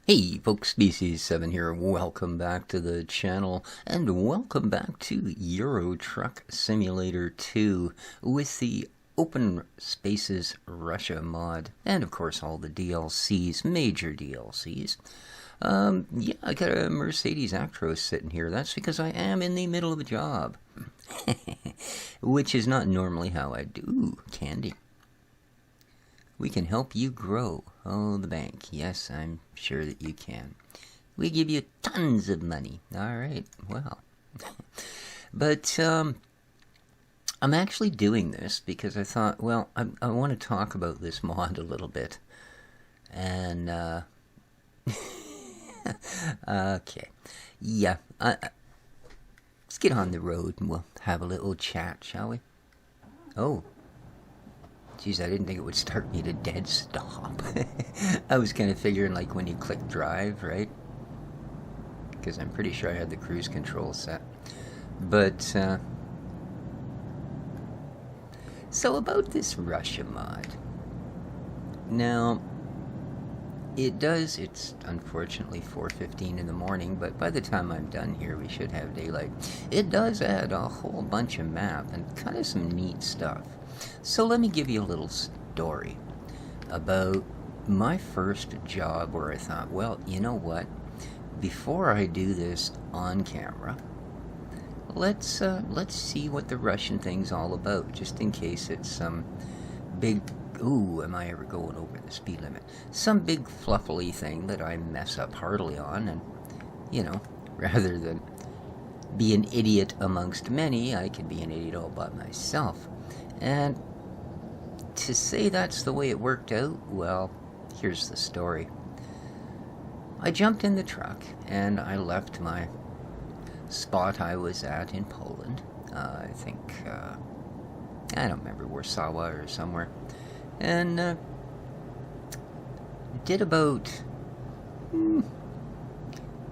Hey folks, Species7 here. Welcome back to the channel and welcome back to Euro Truck Simulator 2 with the Open Spaces Russia mod and of course all the DLCs, major DLCs. Yeah, I got a Mercedes Actros sitting here. That's because I am in the middle of a job. Which is not normally how I do. Ooh, candy. We can help you grow. Oh, the bank. Yes, I'm sure that you can. We give you tons of money. All right, well. But I'm actually doing this because I thought, well, I want to talk about this mod a little bit. And, okay. Yeah, let's get on the road and we'll have a little chat, shall we? Oh. Geez, I didn't think it would start me to dead stop. I was kind of figuring like when you click drive, right? Because I'm pretty sure I had the cruise control set. But, so about this Russia mod. Now, it's unfortunately 4:15 in the morning, but by the time I'm done here, we should have daylight. It does add a whole bunch of map and kind of some neat stuff. So let me give you a little story about my first job where I thought, well, you know what? Before I do this on camera, let's see what the Russian thing's all about, just in case it's some big, ooh, am I ever going over the speed limit? Some big fluffily thing that I mess up heartily on, and, you know, rather than be an idiot amongst many, I can be an idiot all by myself. And to say that's the way it worked out, well, here's the story. I jumped in the truck and I left my spot I was at in Poland. I think, I don't remember, Warsaw or somewhere. And did about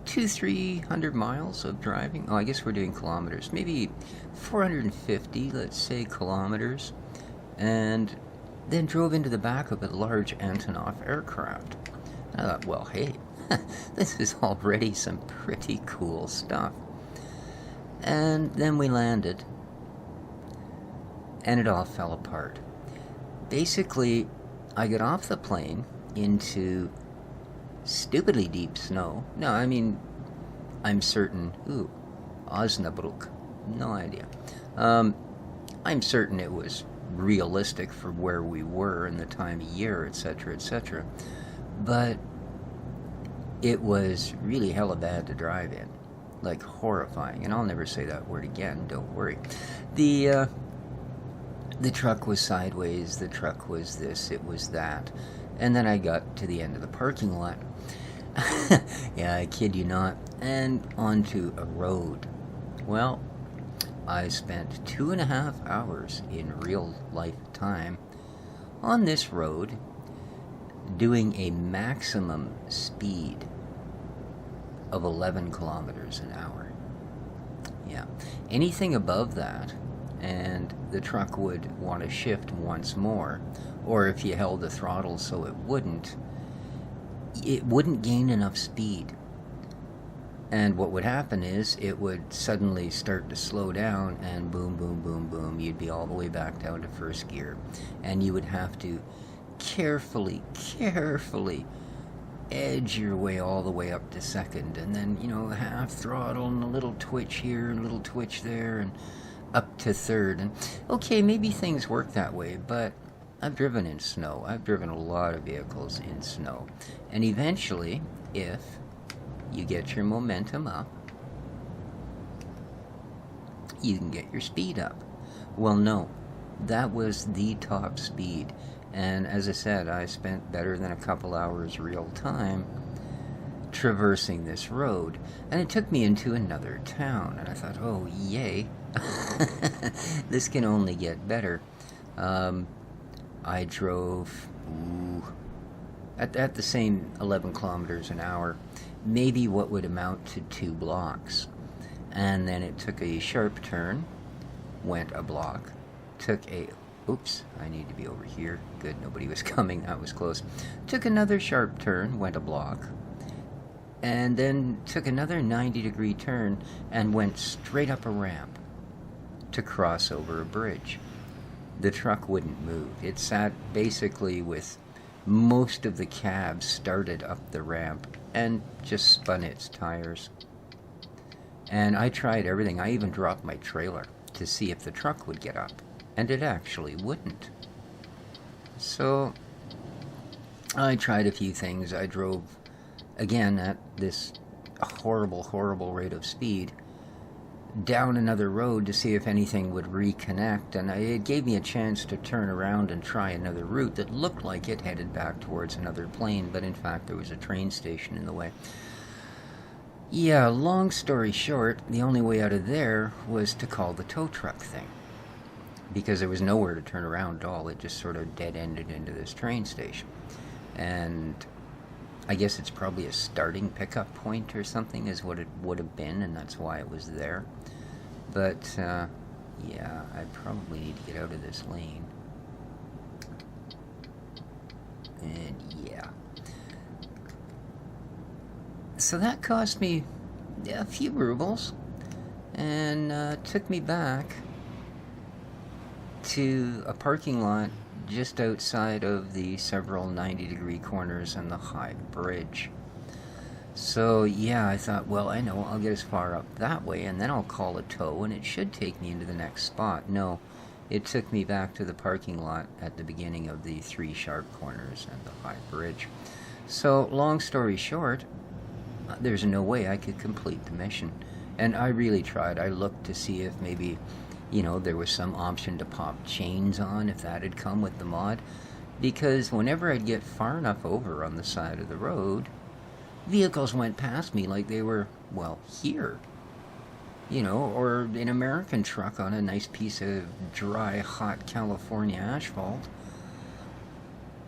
200-300 miles of driving. Oh, I guess we're doing kilometers. Maybe 450, let's say, kilometers. And then drove into the back of a large Antonov aircraft. And I thought, well, hey, this is already some pretty cool stuff. And then we landed. And it all fell apart. Basically, I got off the plane into stupidly deep snow. No, I mean, I'm certain. Ooh, Osnabrück. No idea. I'm certain it was realistic for where we were and the time of year, etc., etc. But it was really hella bad to drive in. Like, horrifying. And I'll never say that word again, don't worry. The truck was sideways, the truck was this, it was that. And then I got to the end of the parking lot. Yeah, I kid you not. And onto a road. Well, I spent 2.5 hours in real life time on this road doing a maximum speed of 11 kilometers an hour. Yeah. Anything above that, and the truck would want to shift once more, or if you held the throttle so it wouldn't gain enough speed. And what would happen is it would suddenly start to slow down, and boom, boom, boom, boom, you'd be all the way back down to first gear. And you would have to carefully edge your way all the way up to second, and then, you know, half throttle and a little twitch here and a little twitch there, and up to third. And okay, maybe things work that way, but I've driven in snow. I've driven a lot of vehicles in snow. And eventually, if you get your momentum up, you can get your speed up. Well, no, that was the top speed. And as I said, I spent better than a couple hours real time traversing this road. And it took me into another town. And I thought, oh, yay. This can only get better. I drove at the same 11 kilometers an hour, maybe what would amount to 2 blocks. And then it took a sharp turn, went a block, took a, oops, I need to be over here. Good, nobody was coming, that was close. Took another sharp turn, went a block, and then took another 90-degree turn and went straight up a ramp to cross over a bridge. The truck wouldn't move. It sat basically with most of the cab started up the ramp and just spun its tires. And I tried everything. I even dropped my trailer to see if the truck would get up, and it actually wouldn't. So I tried a few things. I drove again at this horrible, horrible rate of speed down another road to see if anything would reconnect, and it gave me a chance to turn around and try another route that looked like it headed back towards another plane, but in fact there was a train station in the way. Yeah, long story short, the only way out of there was to call the tow truck thing, because there was nowhere to turn around at all. It just sort of dead-ended into this train station. And I guess it's probably a starting pickup point or something is what it would have been, and that's why it was there. But, yeah, I probably need to get out of this lane. And, yeah. So that cost me a few rubles, and took me back to a parking lot just outside of the several 90-degree corners and the high bridge. So yeah, I thought, well, I know, I'll get as far up that way and then I'll call a tow and it should take me into the next spot. No, it took me back to the parking lot at the beginning of the 3 sharp corners and the high bridge. So long story short, there's no way I could complete the mission. And I really tried. I looked to see if maybe, you know, there was some option to pop chains on, if that had come with the mod, because whenever I'd get far enough over on the side of the road, vehicles went past me like they were, well, here, you know, or an American truck on a nice piece of dry, hot California asphalt.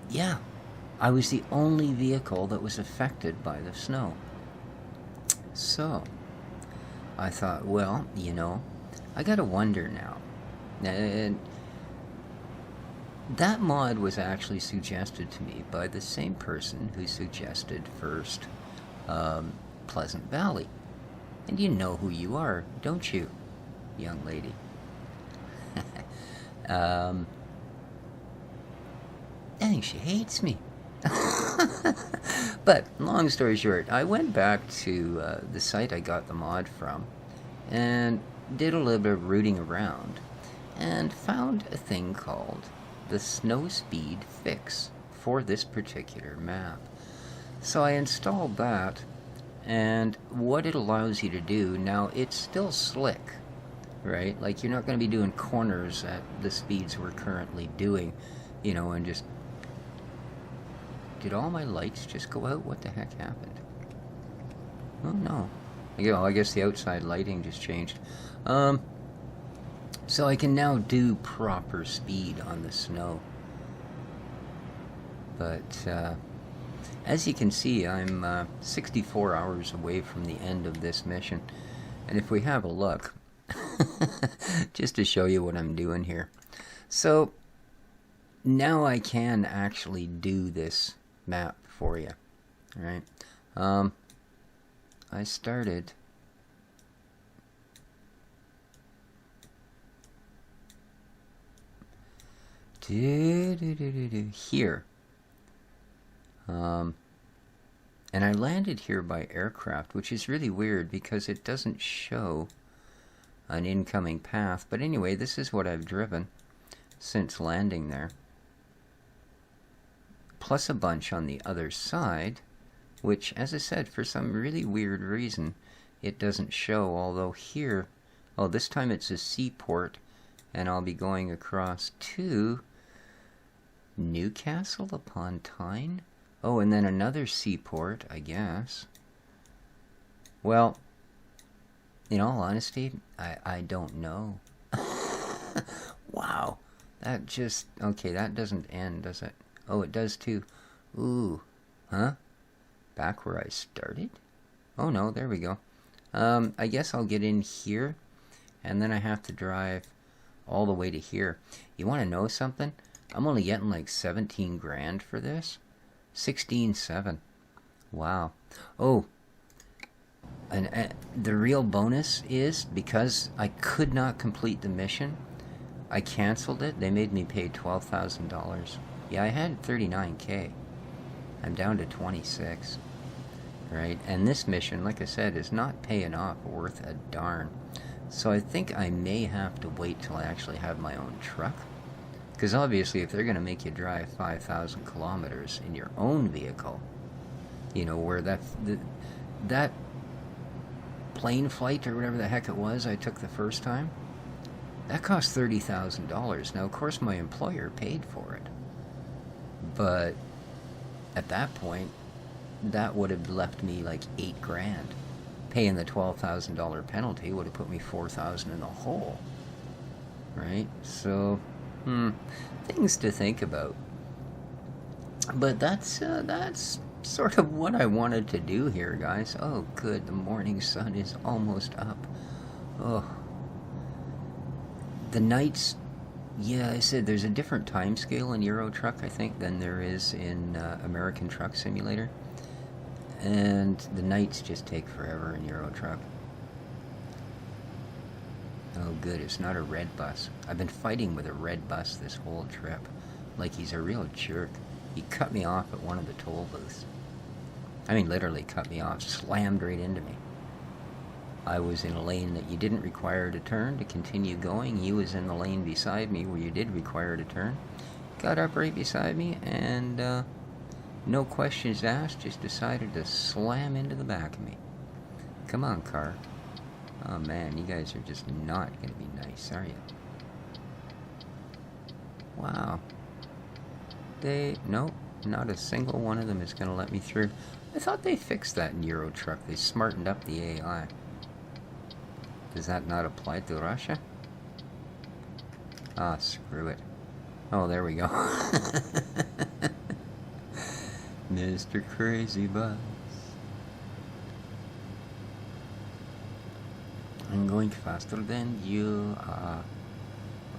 Yeah, I was the only vehicle that was affected by the snow. So I thought, well, you know, I gotta wonder now. And that mod was actually suggested to me by the same person who suggested first Pleasant Valley. And you know who you are, don't you, young lady? I think she hates me. But long story short, I went back to the site I got the mod from and did a little bit of rooting around and found a thing called the Snow Speed Fix for this particular map. So I installed that, and what it allows you to do, now it's still slick, right? Like, you're not going to be doing corners at the speeds we're currently doing, you know, and just... Did all my lights just go out? What the heck happened? Oh, no. I guess the outside lighting just changed. So I can now do proper speed on the snow. But, as you can see, I'm 64 hours away from the end of this mission. And if we have a look, just to show you what I'm doing here. So, now I can actually do this map for you. Alright? I started here. And I landed here by aircraft, which is really weird because it doesn't show an incoming path. But anyway, this is what I've driven since landing there. Plus a bunch on the other side, which, as I said, for some really weird reason, it doesn't show. Although here, oh, this time it's a seaport, and I'll be going across to Newcastle upon Tyne? Oh, and then another seaport, I guess. Well, in all honesty, I don't know. Wow. That just... Okay, that doesn't end, does it? Oh, it does too. Ooh. Huh? Back where I started? Oh, no, there we go. I guess I'll get in here, and then I have to drive all the way to here. You want to know something? I'm only getting like 17 grand for this. 16.7. Wow. Oh, And the real bonus is, because I could not complete the mission, I canceled it. They made me pay $12,000. Yeah, I had 39K. I'm down to 26. Right? And this mission, like I said, is not paying off worth a darn. So I think I may have to wait till I actually have my own truck. Because obviously, if they're going to make you drive 5,000 kilometers in your own vehicle, you know, where that plane flight or whatever the heck it was I took the first time, that cost $30,000. Now, of course, my employer paid for it. But at that point, that would have left me like $8,000. Paying the $12,000 penalty would have put me $4,000 in the hole. Right? So, things to think about. But that's sort of what I wanted to do here, guys. Oh, good. The morning sun is almost up. Oh. The nights, yeah, I said there's a different time scale in Euro Truck, I think, than there is in American Truck Simulator. And the nights just take forever in Euro Truck. Oh, good. It's not a red bus. I've been fighting with a red bus this whole trip. Like he's a real jerk. He cut me off at one of the toll booths. I mean, literally cut me off. Slammed right into me. I was in a lane that you didn't require to turn to continue going. He was in the lane beside me where you did require to turn. Got up right beside me and, no questions asked, just decided to slam into the back of me. Come on, car. Oh, man, you guys are just not going to be nice, are you? Wow. Nope, not a single one of them is going to let me through. I thought they fixed that in Euro Truck. They smartened up the AI. Does that not apply to Russia? Ah, screw it. Oh, there we go. Mr. Crazy Bus. I'm going faster than you are.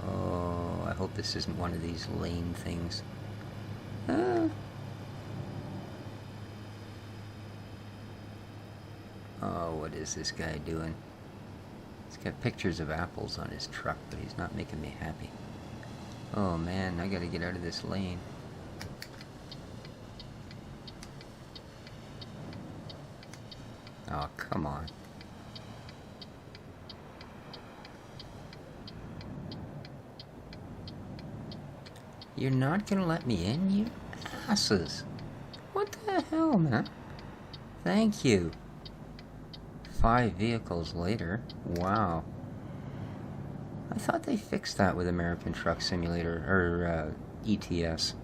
Oh, I hope this isn't one of these lane things. Oh, what is this guy doing? He's got pictures of apples on his truck, but he's not making me happy. Oh man, I gotta get out of this lane. Oh, come on. You're not gonna let me in, you asses? What the hell, man? Thank you. 5 vehicles later. Wow. I thought they fixed that with American Truck Simulator, or ETS.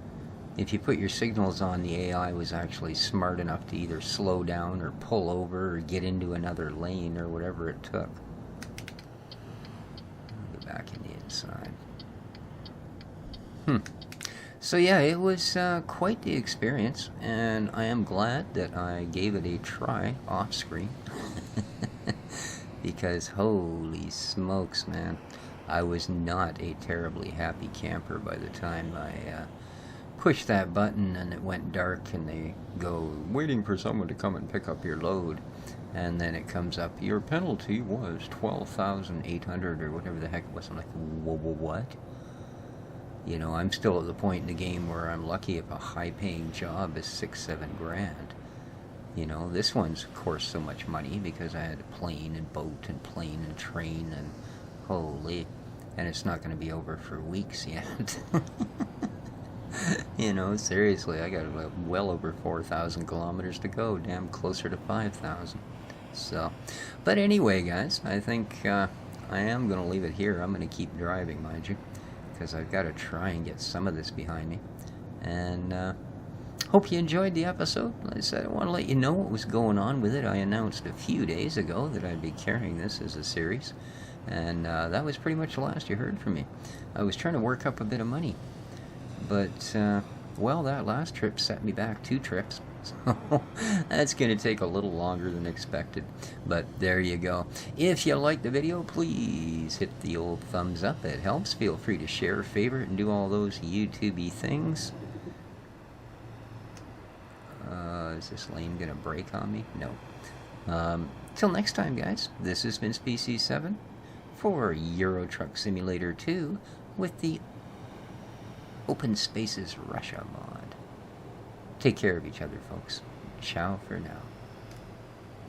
If you put your signals on, the AI was actually smart enough to either slow down or pull over or get into another lane or whatever it took. I'll go back in the inside. So yeah, it was quite the experience, and I am glad that I gave it a try off screen. Because holy smokes, man, I was not a terribly happy camper by the time I pushed that button and it went dark and they go, waiting for someone to come and pick up your load. And then it comes up, your penalty was 12,800 or whatever the heck it was. I'm like, what? You know, I'm still at the point in the game where I'm lucky if a high-paying job is $6-7 grand. You know, this one's, of course, so much money because I had a plane and boat and plane and train and holy, and it's not going to be over for weeks yet. You know, seriously, I got well over 4,000 kilometers to go, damn closer to 5,000. So, but anyway, guys, I think I am going to leave it here. I'm going to keep driving, mind you, because I've got to try and get some of this behind me. And hope you enjoyed the episode. Like I said, I want to let you know what was going on with it. I announced a few days ago that I'd be carrying this as a series, and that was pretty much the last you heard from me. I was trying to work up a bit of money, but well, that last trip set me back 2 trips. So that's going to take a little longer than expected, but there you go. If you liked the video, please hit the old thumbs up. It helps. Feel free to share, favorite, and do all those YouTube-y things. Is this lane going to brake on me? No. Till next time, guys, this has been Species 7 for Euro Truck Simulator 2 with the Open Spaces Russia mod. Take care of each other, folks. Ciao for now.